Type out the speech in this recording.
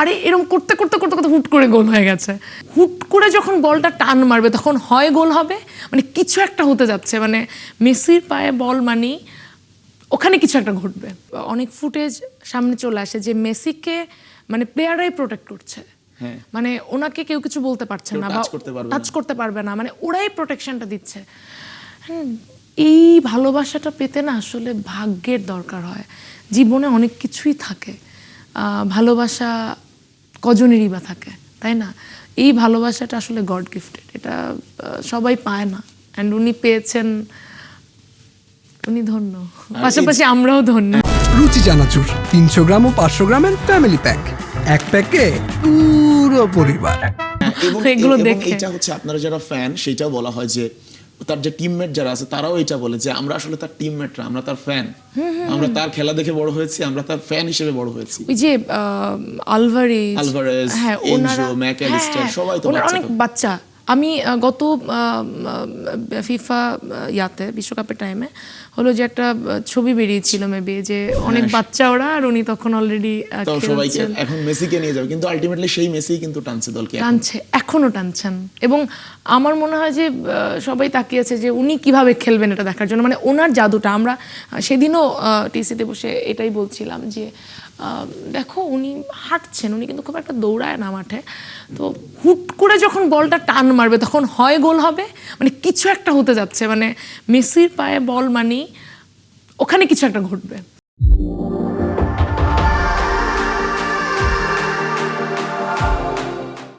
আরে এরকম করতে করতে করতে করতে হুট করে গোল হয়ে গেছে। হুট করে যখন বলটা টান মারবে তখন হয় গোল হবে, মানে কিছু একটা হতে যাচ্ছে, মানে মেসির পায়ে বল মানে ওখানে কিছু একটা ঘটবে। অনেক ফুটেজ সামনে চলে আসে যে মেসিকে মানে প্লেয়াররাই প্রোটেক্ট করছে, মানে ওনাকে কেউ কিছু বলতে পারছে না বা টাচ করতে পারবে না, মানে ওরাই প্রোটেকশনটা দিচ্ছে। এই ভালোবাসাটা পেতে না আসলে ভাগ্যের দরকার হয়। জীবনে অনেক কিছুই থাকে, ভালোবাসা কজনেরই বা থাকে, তাই না? এই ভালোবাসাটা আসলে গড গিফটেড, এটা সবাই পায় না। অ্যান্ড উনি পেয়েছেন, উনি ধন্য, পাশাপাশি আমরাও ধন্য। রুচি চানাচুর 300 গ্রাম ও 500 গ্রামের ফ্যামিলি প্যাক, এক প্যাকে পুরো পরিবার। এবং এগুলো দেখে এটা হচ্ছে আপনারা যারা ফ্যান সেটাও বলা হয় যে তার যে টিমমেট যারা আছে তারাও এটা বলে যে আমরা আসলে তার টিমমেটরা, আমরা তার ফ্যান, আমরা তার খেলা দেখে বড় হয়েছি, আমরা তার ফ্যান হিসেবে বড় হয়েছি। ওই যে আলভারেজ, হ্যাঁ এনজো, ম্যাকঅ্যালিস্টার সবাই তো অনেক বাচ্চা। আমি গত ফিফা বিশ্বকাপের টাইমে হলো যে একটা ছবি বেরিয়েছিল মেবি যে অনেক বাচ্চা ওরা, আর উনি তখন অলরেডি সবাইকে এখন মেসিকে নিয়ে যাবে, কিন্তু আলটিমেটলি সেই মেসি কিন্তু টানছে দলকে, এখনো টানছেন। এবং আমার মনে হয় যে সবাই তাকিয়েছে যে উনি কিভাবে খেলবেন এটা দেখার জন্য, মানে ওনার জাদুটা। আমরা সেদিনও টিসিতে বসে এটাই বলছিলাম যে দেখো উনি হাঁটছেন, উনি কিন্তু খুব একটা দৌড়ায় না মাঠে, তো হুট করে যখন বলটা টান মারবে তখন হয় গোল হবে, মানে কিছু একটা হতে যাচ্ছে, মানে মেসির পায়ে বল মানে ওখানে কিছু একটা ঘটবে।